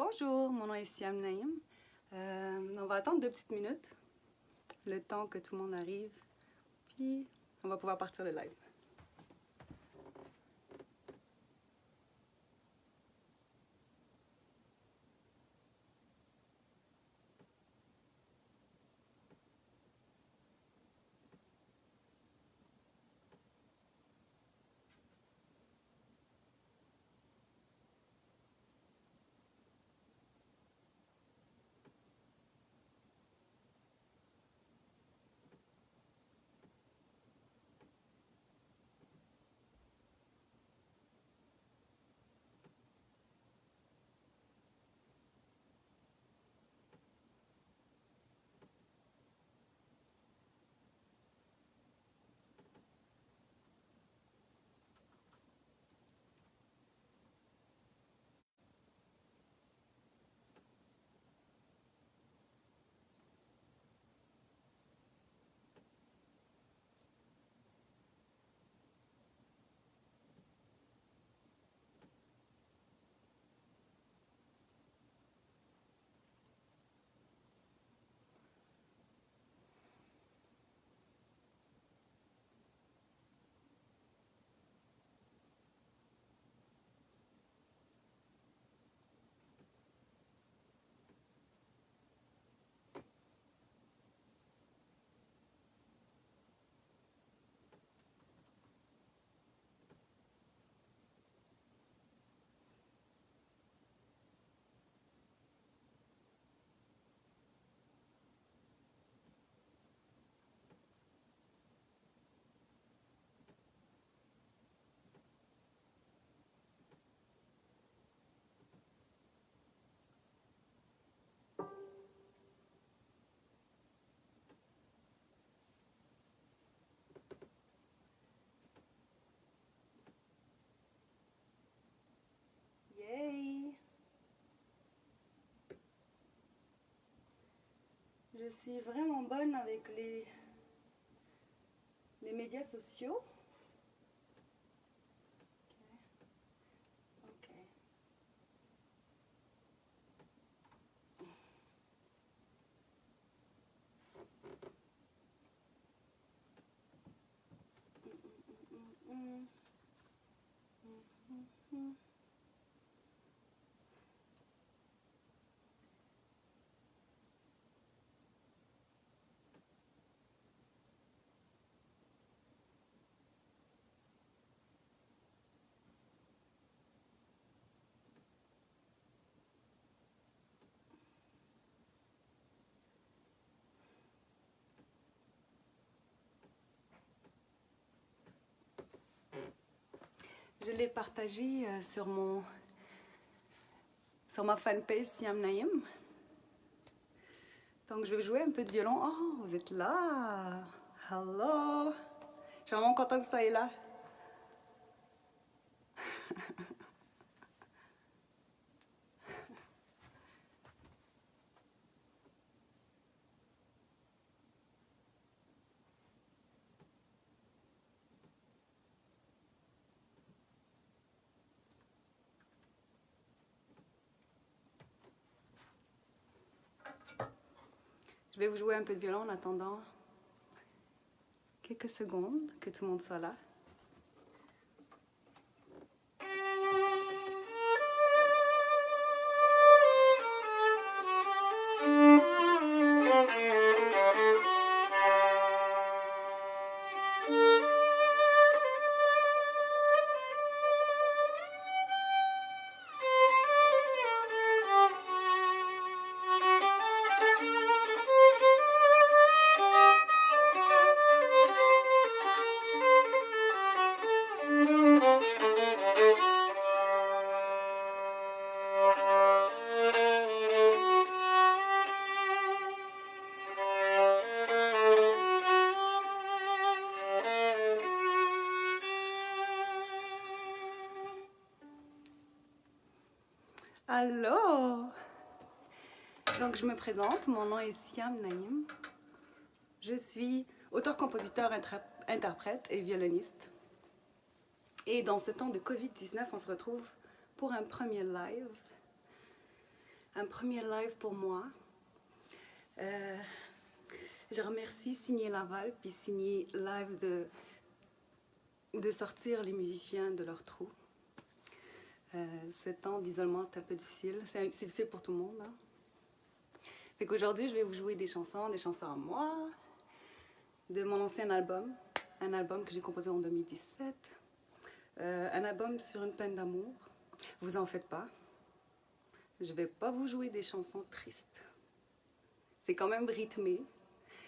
Bonjour, mon nom est Siam Naïm. On va attendre 2 petites minutes, le temps que tout le monde arrive, puis on va pouvoir partir le live. Yay! Je suis vraiment bonne avec les médias sociaux. Ok. Je l'ai partagé sur ma fanpage Siam Naïm. Donc je vais jouer un peu de violon. Oh, vous êtes là! Hello! Je suis vraiment contente que vous soyez là. Je vais vous jouer un peu de violon en attendant quelques secondes que tout le monde soit là. Allô! Donc je me présente, mon nom est Siam Naïm. Je suis auteur, compositeur, interprète et violoniste. Et dans ce temps de Covid-19, on se retrouve pour un premier live. un premier live pour moi. Je remercie Signé Laval puis Signé Live de sortir les musiciens de leur trou. Ce temps d'isolement, c'est un peu difficile. C'est difficile pour tout le monde. Hein? Fait qu'aujourd'hui, je vais vous jouer des chansons à moi, de mon ancien album, un album que j'ai composé en 2017, un album sur une peine d'amour. Vous en faites pas. Je vais pas vous jouer des chansons tristes. C'est quand même rythmé.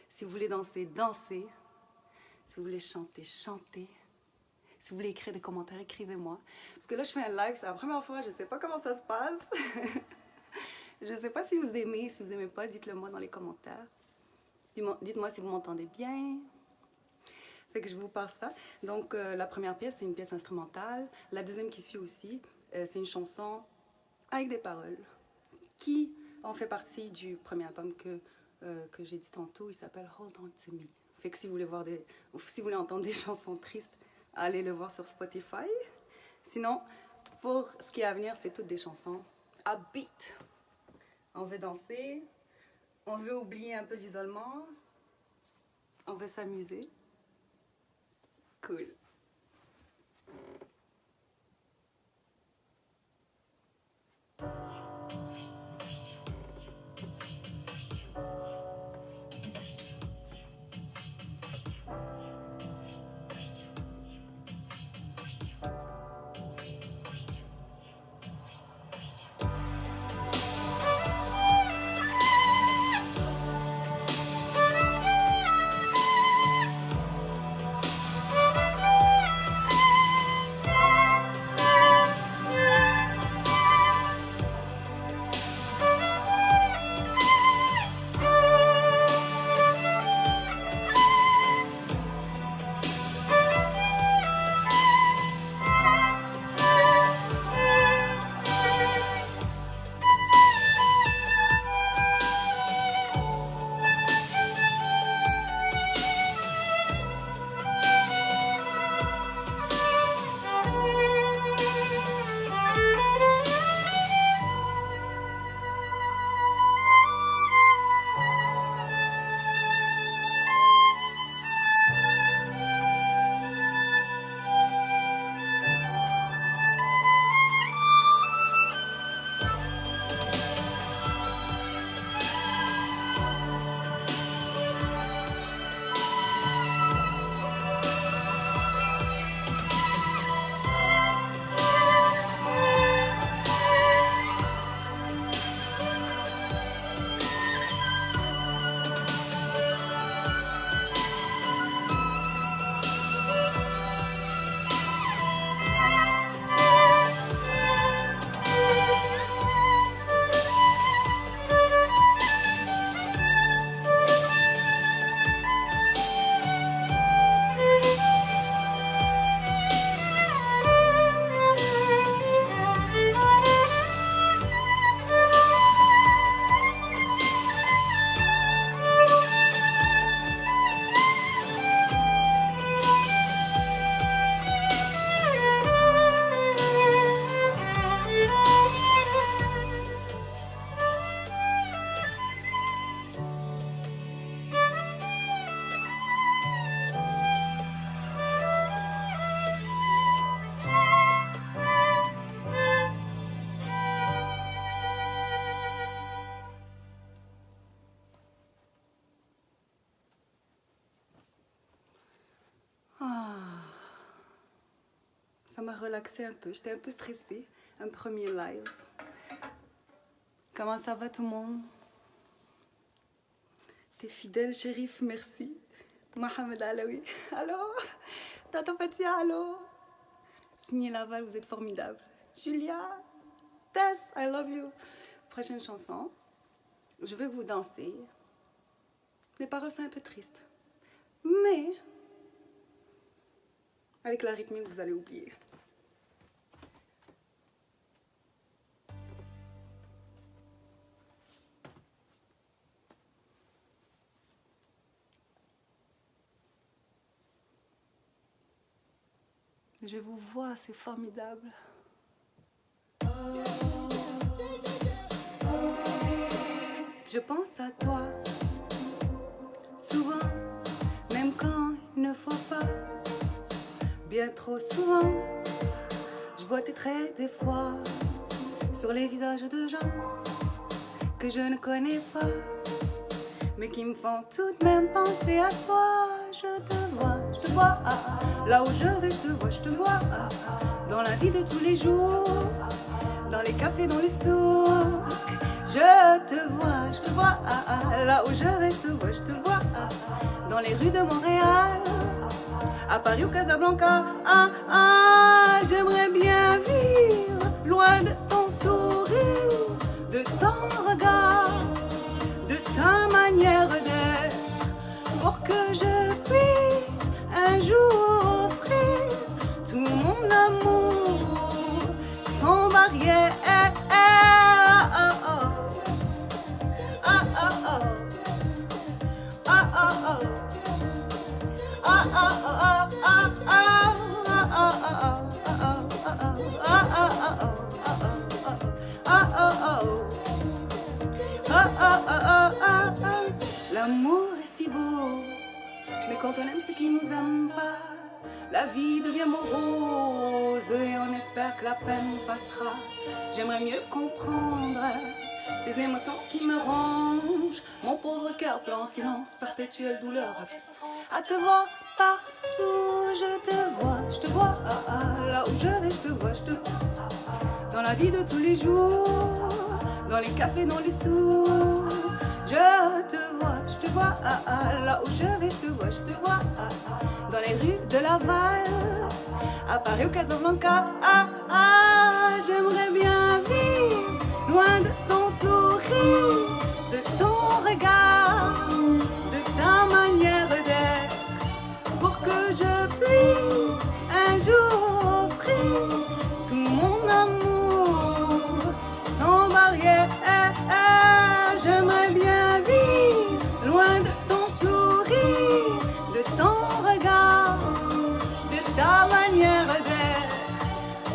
Si vous voulez danser, dansez. Si vous voulez chanter, chantez. Si vous voulez écrire des commentaires, écrivez-moi. Parce que là, je fais un live, c'est la première fois, je sais pas comment ça se passe. Je sais pas si vous aimez, si vous aimez pas, dites-le moi dans les commentaires. Dites-moi si vous m'entendez bien. Fait que je vous parle ça. Donc, la première pièce, c'est une pièce instrumentale. La deuxième qui suit aussi, c'est une chanson avec des paroles qui en fait partie du premier album que j'ai dit tantôt. Il s'appelle Hold On To Me. Fait que si vous voulez entendre des chansons tristes, allez le voir sur Spotify. Sinon, pour ce qui est à venir, c'est toutes des chansons upbeat. On veut danser, on veut oublier un peu l'isolement, on veut s'amuser. Cool. Ça m'a relaxé un peu. J'étais un peu stressée. Un premier live. Comment ça va tout le monde? T'es fidèle, shérif, merci. Mohamed Alaoui, allô? Tata Fatia, allô? Signé Laval, vous êtes formidable. Julia, Tess, I love you. Prochaine chanson. Je veux que vous dansez. Les paroles sont un peu tristes. Mais, avec la rythmique, vous allez oublier. Je vous vois, c'est formidable. je pense à toi. Souvent, même quand il ne faut pas. Bien trop souvent, je vois tes traits des fois sur les visages de gens que je ne connais pas, mais qui me font tout de même penser à toi. Je te vois, là où je vais, je te vois, dans la vie de tous les jours, dans les cafés, dans les souks. Je te vois, là où je vais, je te vois, dans les rues de Montréal, à Paris ou Casablanca. J'aimerais bien vivre loin de ton sourire, de ton regard, de ta manière d'être, pour que je puisse un jour offrir tout mon amour sans barrière. L'amour est si beau, mais quand on aime ceux qui nous aiment pas, la vie devient morose et on espère que la peine passera. J'aimerais mieux comprendre ces émotions qui me rongent, mon pauvre cœur plein en silence, perpétuelle douleur. À te voir partout, je te vois, là où je vais, je te vois, dans la vie de tous les jours, dans les cafés, dans les souks. Je te vois, là où je vais, je te vois, dans les rues de Laval, à Paris ou Casablanca. J'aimerais bien vivre loin de ton sourire, de ton regard, de ta manière d'être, pour que je puisse un jour offrir tout mon amour sans barrière. J'aimerais bien vivre loin de ton sourire, de ton regard, de ta manière d'être,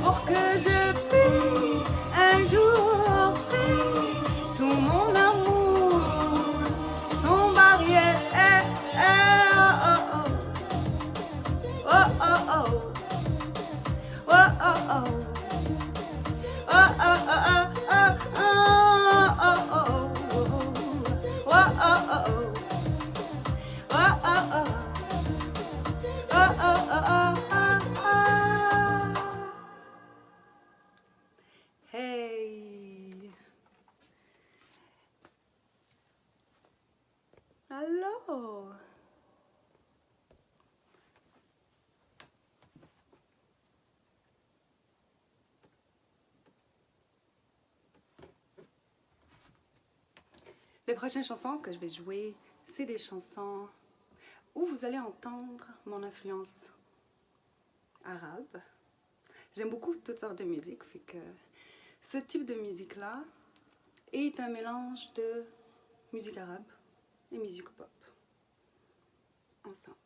pour que je puisse un jour offrir tout mon amour sans barrière. Hey. Allô. Les prochaines chansons que je vais jouer, c'est des chansons où vous allez entendre mon influence arabe. J'aime beaucoup toutes sortes de musique, fait que ce type de musique-là est un mélange de musique arabe et musique pop ensemble.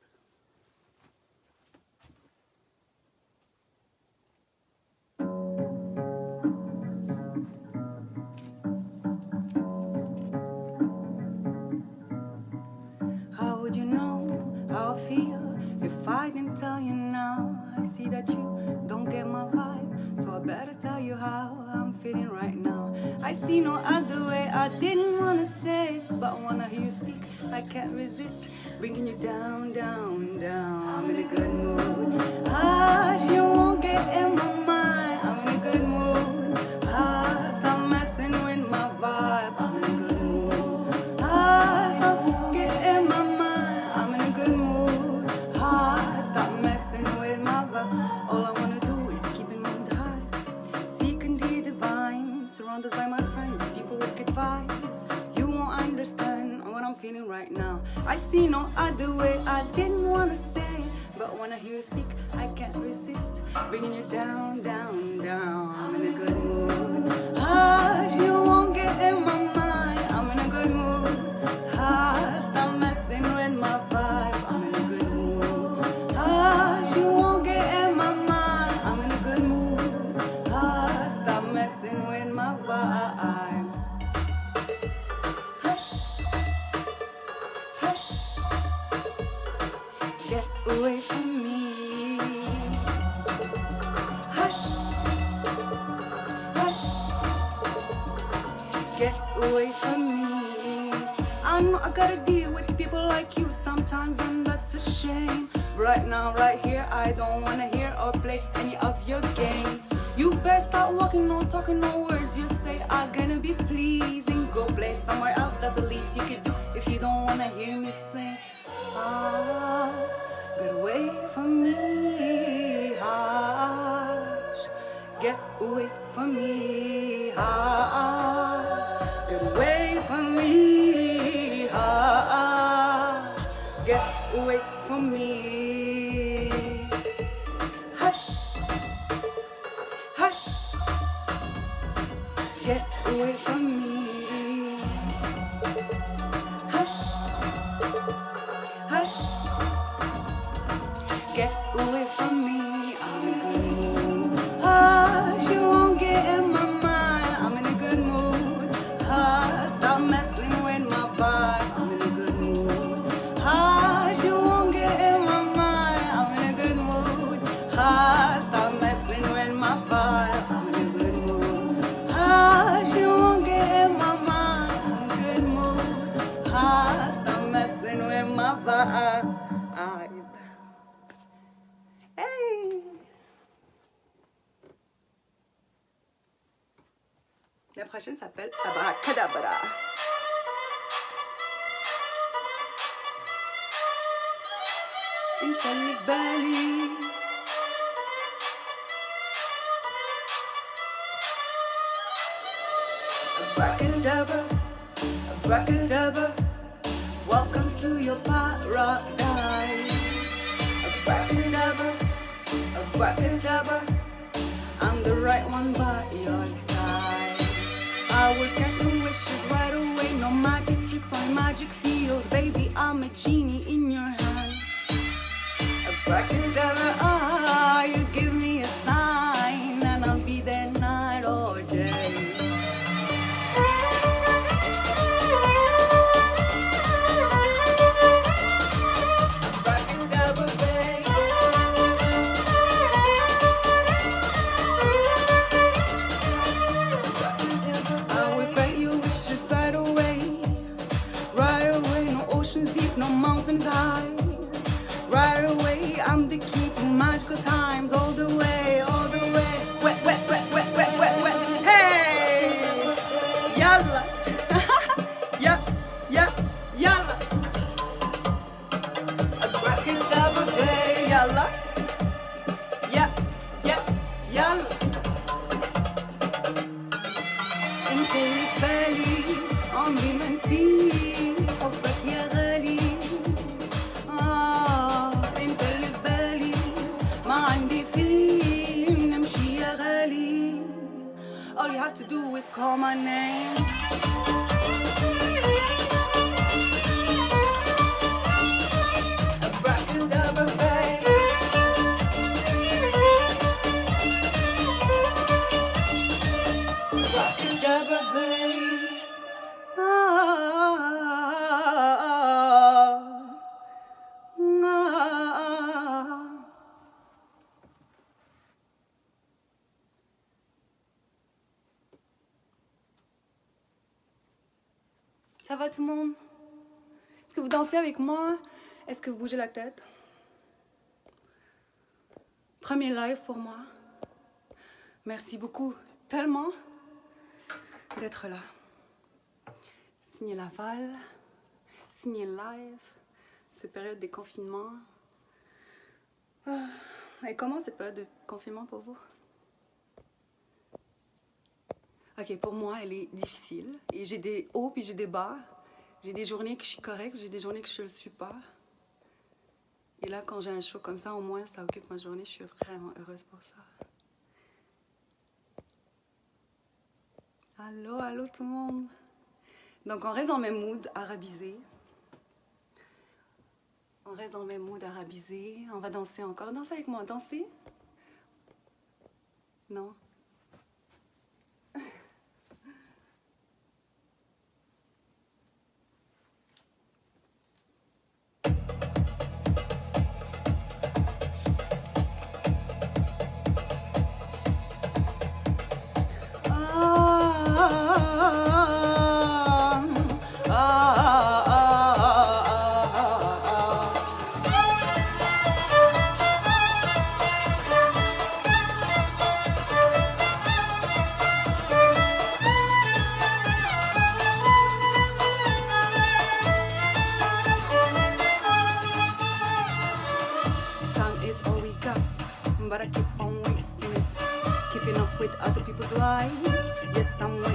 How would you know how I feel if I didn't tell you now? I see that you don't get my vibe, so I better tell you how I'm feeling right now. I see no other way, I didn't wanna say it, but when I hear you speak, I can't resist bringing you down, down, down. I'm in a good mood. You won't get in my mind. I'm in a good mood. Stop messing with my vibe. I'm in a good mood. Stop getting my mind. I'm in a good mood. Stop messing with my vibe. All I wanna do is keep in my mood high, seeking the divine, surrounded by my friends, people with good vibes. You won't understand what I'm feeling right now. I see no other way, I didn't wanna say it, but when I hear you speak, I can't resist bringing you down, down, down. I'm in a good mood. You won't get in my mind. I'm in a good mood. Stop messing with my vibe. I'm in a good mood. You won't get in my mind. I'm in a good mood. Stop messing with my vibe. Hush. get away from me. I know I gotta deal with people like you sometimes, and that's a shame. Right now, right here, I don't wanna hear or play any of your games. You better start walking, no talking, no words. You say I'm gonna be pleasing. Go play somewhere else, that's the least you could do if you don't wanna hear me say, get away from me, hush. Get away from me, hush. Get away from me, hush. Get away from me. Hush, hush. Get away from me. Hush, hush. Get away from me. I'm in a good mood. Hush, you won't get in my mind. I'm in a good mood. Hush, stop messing with my vibe. I'm in a good mood. Hush, you won't get in my mind. I'm in a good mood. Hush, stop messing with my vibe. I'm in a good mood. Hush, you won't get in my mind. I'm in a good mood. Hush, stop messing with my vibe. Hey! La prochaine s'appelle Abracadabra. انت اللي في بالي Abracadabra, abracadabra. Welcome to your paradise. Abracadabra, abracadabra. I'm the right one by your side. I will grant your wishes right away. No magic tricks on magic field. Baby, I'm a genie in your hand. Abracadabra, you give me a sign, and I'll be there night or day. Abracadabra, babe. I will grant your wishes right away. Right away, no oceans deep, no mountains high. Right away, I'm the key to magical times. All the way, all the way. Wet, wet, wet, wet, wet, wet, wet. Hey! Yalla! Yeah, yeah, yalla! Abracadabra, hey, yalla! Yeah, yeah, yalla! انت اللي في بالي عمري ما نسيت حبك يا غالي. انت اللي في بالي ما عندي فيه نمشي يا غالي. All you have to do is call my name. Abracadabra, babe. Abracadabra, babe. Ça va tout le monde? Est-ce que vous dansez avec moi? Est-ce que vous bougez la tête? Premier live pour moi. Merci beaucoup tellement d'être là. Signé Laval, signé live, cette période de confinement. Et comment cette période de confinement pour vous? Ok, pour moi, elle est difficile. Et j'ai des hauts puis j'ai des bas. J'ai des journées que je suis correcte, j'ai des journées que je ne le suis pas. Et là, quand j'ai un show comme ça, au moins, ça occupe ma journée. Je suis vraiment heureuse pour ça. Allô, allô tout le monde. Donc, on reste dans le même mood arabisé. On reste dans le même mood arabisé. On va danser encore. Dansez avec moi. Danser? Non?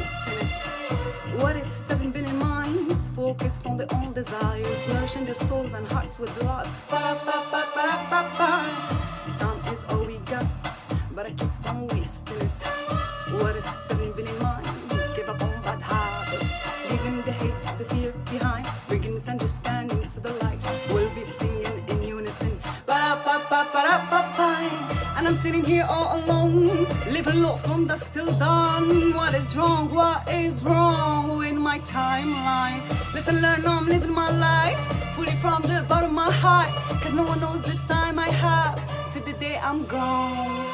wasting it? What if 7 billion minds focused on their own desires, nourishing their souls and hearts with love? Time is all we got, but I keep on wasting it. What if 7 billion minds give up on bad habits, leaving the hate, the fear behind, bringing misunderstandings to the light? We'll be singing in unison. And I'm sitting here all alone, living low from dusk till dawn. What is wrong? What is wrong in my timeline? Listen, learn, I'm living my life fully from the bottom of my heart, cause no one knows the time I have till the day I'm gone.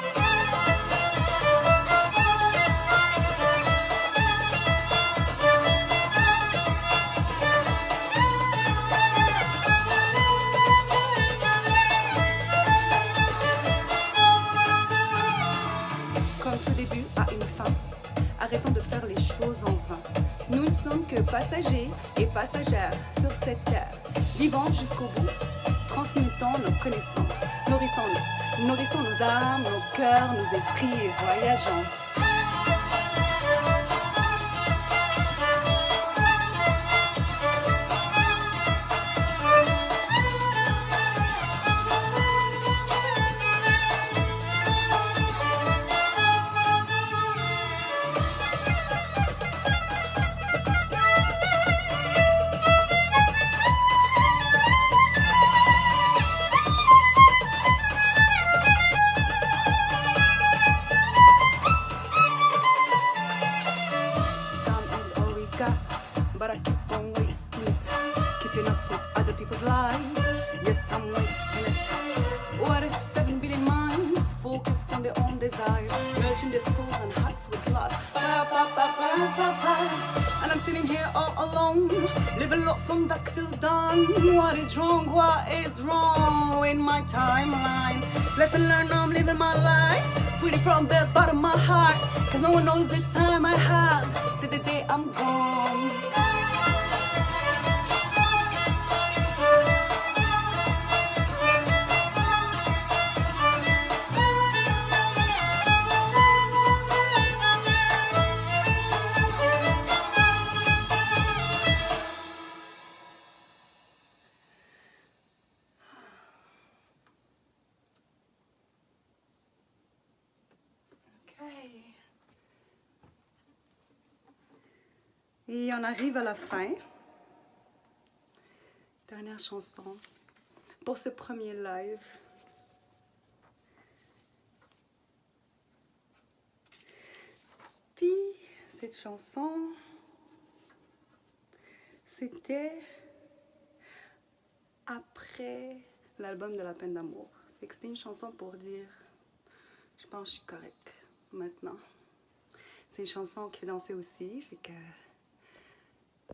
Arrêtons de faire les choses en vain. Nous ne sommes que passagers et passagères sur cette terre. Vivons jusqu'au bout, transmettons nos connaissances, nourrissons nos âmes, nos cœurs, nos esprits et voyageons. But I keep on wasting it, keeping up with other people's lives. Yes, I'm wasting it. What if 7 billion minds focused on their own desire, nourishing their souls and hearts with love? And I'm sitting here all alone, living low from dusk till dawn. What is wrong? What is wrong in my timeline? Lesson learned, I'm living my life fully from the bottom of my heart, cause no one knows the time I have till the day I'm gone. Et on arrive à la fin. Dernière chanson pour ce premier live. Puis cette chanson, c'était après l'album de La peine d'amour. Fait que c'était une chanson pour dire, je pense que je suis correcte maintenant. C'est une chanson qui fait danser aussi, fait que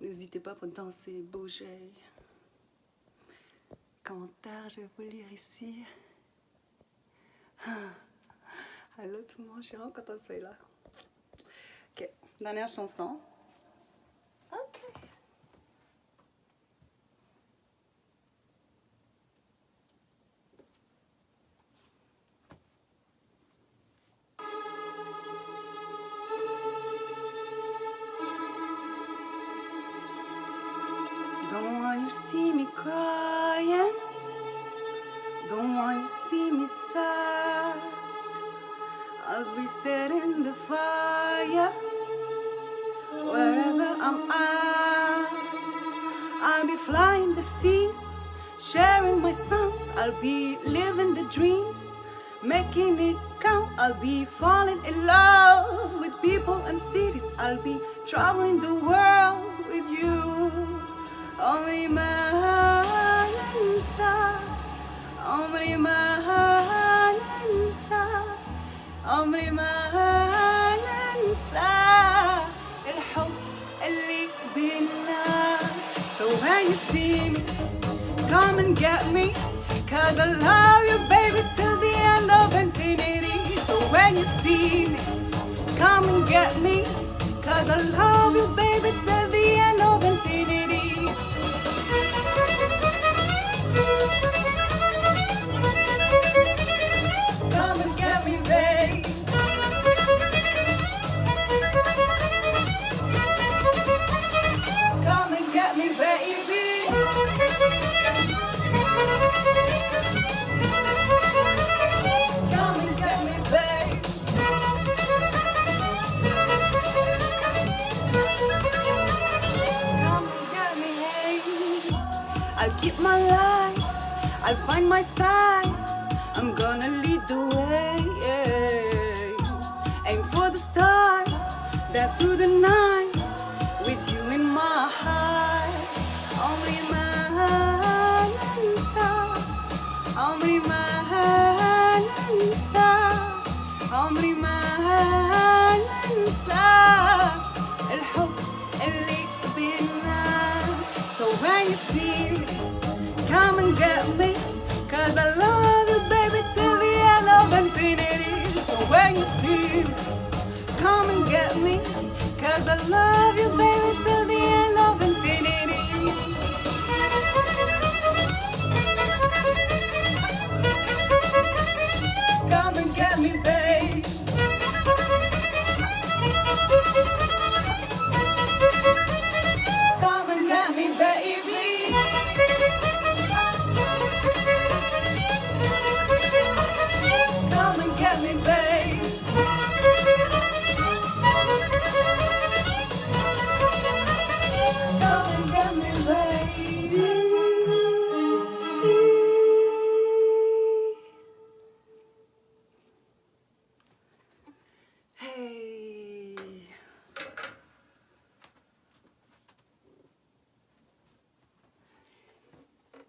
n'hésitez pas pour danser, bouger. Commentaire, je vais vous lire ici. Allô tout le monde, je suis vraiment contente de soyez là. Ok, dernière chanson. Ok. Don't want you to see me crying. Don't want you to see me sad. I'll be setting the fire wherever I'm at. I'll be flying the seas, sharing my song. I'll be living the dream, making it count. I'll be falling in love with people and cities. I'll be traveling the world with you. عمري ما ننسى عمري ما ننسى عمري ما ننسى الحب اللي بينا. So when you see me, come and get me, cause I love you baby till the end of infinity. So when you see me, come and get me, cause I love you baby till the end of infinity. Come and get me, babe. I'll keep my light, I'll find my side, I'm gonna lead the way, yeah. Aim for the stars, dance through the night, with you in my heart. عمري ما هننسى, عمري ما هننسى, عمري ما هننسى الحب اللي بينا. So when you see me, come and get me, 'cause I love you baby till the end of infinity. So when you see me, come and get me, 'cause I love you baby till the end of infinity. Come and get me, babe. Come and get me, baby. Come and get me, babe. Come and get me, baby. Hey.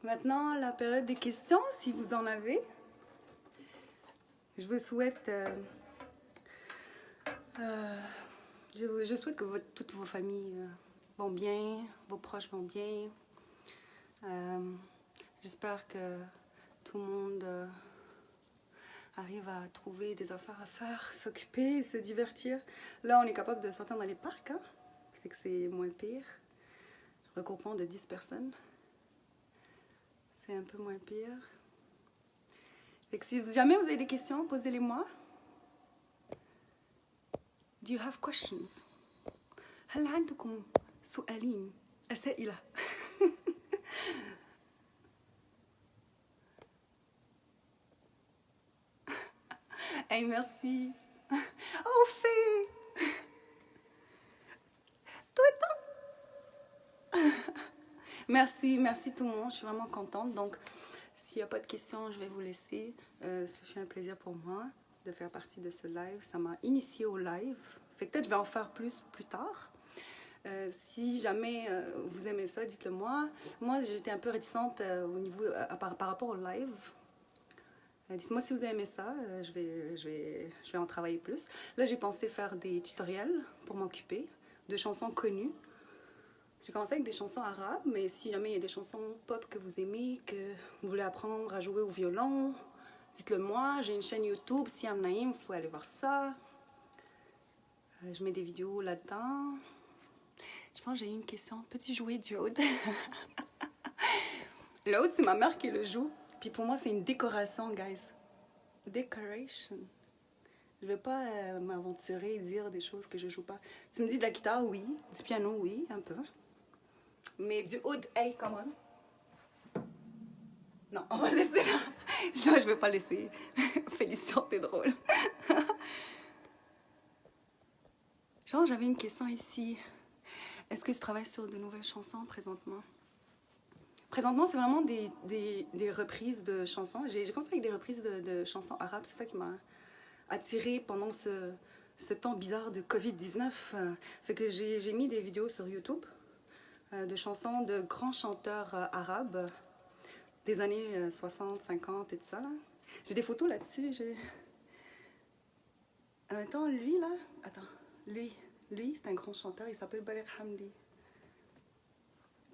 Maintenant, la période des questions, si vous en avez. Je vous souhaite, je souhaite que toutes vos familles vont bien, vos proches vont bien. J'espère que tout le monde arrive à trouver des affaires à faire, s'occuper, se divertir. Là, on est capable de sortir dans les parcs, hein? Fait que c'est moins pire. Regroupement de 10 personnes. C'est un peu moins pire. Fait que si jamais vous avez des questions, posez-les-moi. Do you have questions? هل عندكم سؤالين أسئلة؟ Hey, merci. Oh, Fée! Toi, merci, merci tout le monde. Je suis vraiment contente. Donc, s'il n'y a pas de questions, je vais vous laisser. Ce fut un plaisir pour moi de faire partie de ce live. Ça m'a initiée au live. Fait que peut-être je vais en faire plus tard. Si jamais vous aimez ça, dites-le moi. Moi, j'étais un peu réticente au niveau, par rapport au live. Dites-moi si vous aimez ça, je vais en travailler plus. Là, j'ai pensé faire des tutoriels pour m'occuper de chansons connues. J'ai commencé avec des chansons arabes, mais si jamais il y a des chansons pop que vous aimez, que vous voulez apprendre à jouer au violon, dites-le moi. J'ai une chaîne YouTube, Siam Naïm, vous pouvez aller voir ça. Je mets des vidéos là-dedans. Je pense que j'ai une question. Peux-tu jouer du oud? Le oud, c'est ma mère qui le joue. Puis pour moi, c'est une décoration, guys. Decoration. Je vais pas m'aventurer et dire des choses que je joue pas. Tu me dis de la guitare, oui. Du piano, oui, un peu. Mais du oud, hey, come on. Non, on va laisser là. Non, je vais pas laisser. Félicien, t'es drôle. Genre, j'avais une question ici. Est-ce que tu travailles sur de nouvelles chansons présentement? Présentement, c'est vraiment des reprises de chansons. J'ai commencé avec des reprises de chansons arabes. C'est ça qui m'a attirée pendant ce temps bizarre de Covid-19. Fait que j'ai mis des vidéos sur YouTube de chansons de grands chanteurs arabes des années 60, 50 et tout ça. J'ai des photos là-dessus. Attends, lui, là. Attends. Lui, c'est un grand chanteur. Il s'appelle Balik Hamdi.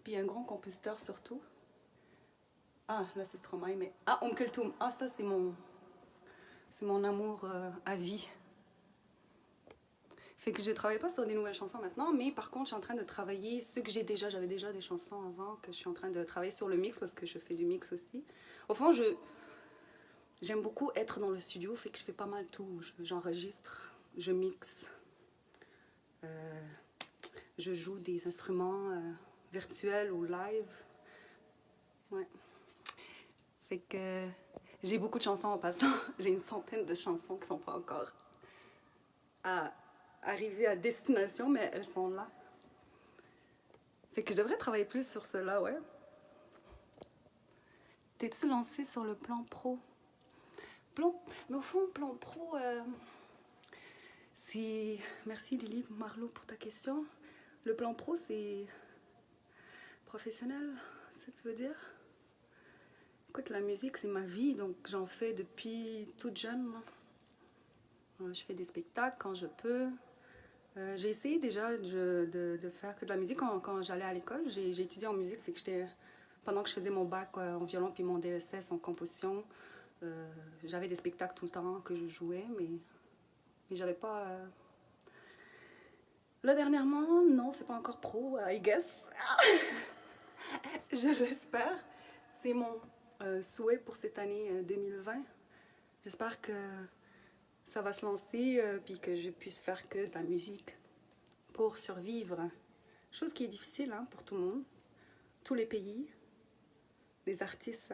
Puis un grand compositeur surtout. Ah, là c'est Stromae, mais... Ah, Kulthum. Ah, ça c'est mon amour à vie. Fait que je travaille pas sur des nouvelles chansons maintenant, mais par contre je suis en train de travailler ce que j'ai déjà. J'avais déjà des chansons avant que je suis en train de travailler sur le mix parce que je fais du mix aussi. Au fond, j'aime beaucoup être dans le studio, fait que je fais pas mal tout. J'enregistre, je mixe, je joue des instruments virtuels ou live. Ouais. Fait que j'ai beaucoup de chansons en passant. J'ai une centaine de chansons qui sont pas encore arrivées à destination, mais elles sont là. Fait que je devrais travailler plus sur cela, ouais. T'es-tu lancé sur le plan pro? Mais au fond, plan pro, c'est... Merci Lily Marlowe pour ta question. Le plan pro, c'est professionnel, c'est ce que tu veux dire? Écoute, la musique, c'est ma vie, donc j'en fais depuis toute jeune. Je fais des spectacles quand je peux. J'ai essayé déjà de faire que de la musique quand j'allais à l'école. J'ai étudié en musique, fait que pendant que je faisais mon bac en violon puis mon DESS en composition, j'avais des spectacles tout le temps que je jouais, mais j'avais pas... Là, dernièrement, non, c'est pas encore pro, I guess. Je l'espère. C'est mon souhait pour cette année 2020. J'espère que ça va se lancer puis que je puisse faire que de la musique pour survivre. Chose qui est difficile hein, pour tout le monde, tous les pays. Les artistes,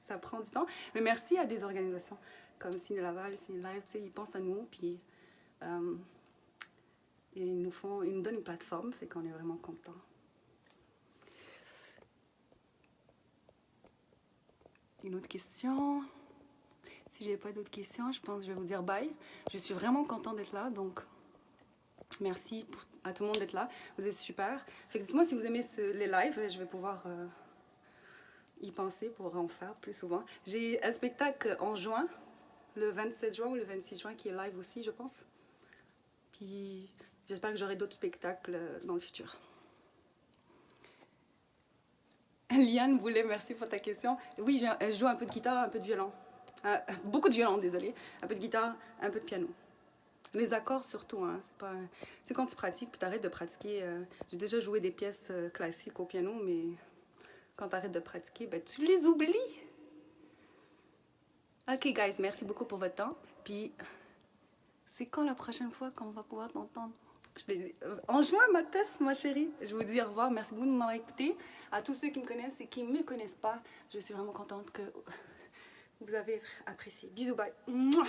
ça prend du temps. Mais merci à des organisations comme Ciné Laval, Ciné Live, tu sais, ils pensent à nous puis ils nous donnent une plateforme, fait qu'on est vraiment contents. Une autre question? Si j'ai pas d'autres questions, je pense que je vais vous dire bye. Je suis vraiment contente d'être là, donc merci à tout le monde d'être là. Vous êtes super. Fait que dites-moi si vous aimez les lives, je vais pouvoir y penser pour en faire plus souvent. J'ai un spectacle en juin, le 27 juin ou le 26 juin, qui est live aussi, je pense. Puis j'espère que j'aurai d'autres spectacles dans le futur. Liane Boulet, merci pour ta question. Oui, je joue un peu de guitare, un peu de violon. Beaucoup de violon, désolé. Un peu de guitare, un peu de piano. Les accords surtout, hein. C'est quand tu pratiques, puis tu arrêtes de pratiquer. J'ai déjà joué des pièces classiques au piano, mais quand tu arrêtes de pratiquer, ben, tu les oublies. Ok, guys, merci beaucoup pour votre temps. Puis, c'est quand la prochaine fois qu'on va pouvoir t'entendre? En juin, ma thèse, ma chérie. Je vous dis au revoir. Merci beaucoup de m'avoir écouté. À tous ceux qui me connaissent et qui ne me connaissent pas, je suis vraiment contente que vous avez apprécié. Bisous, bye. Mouah.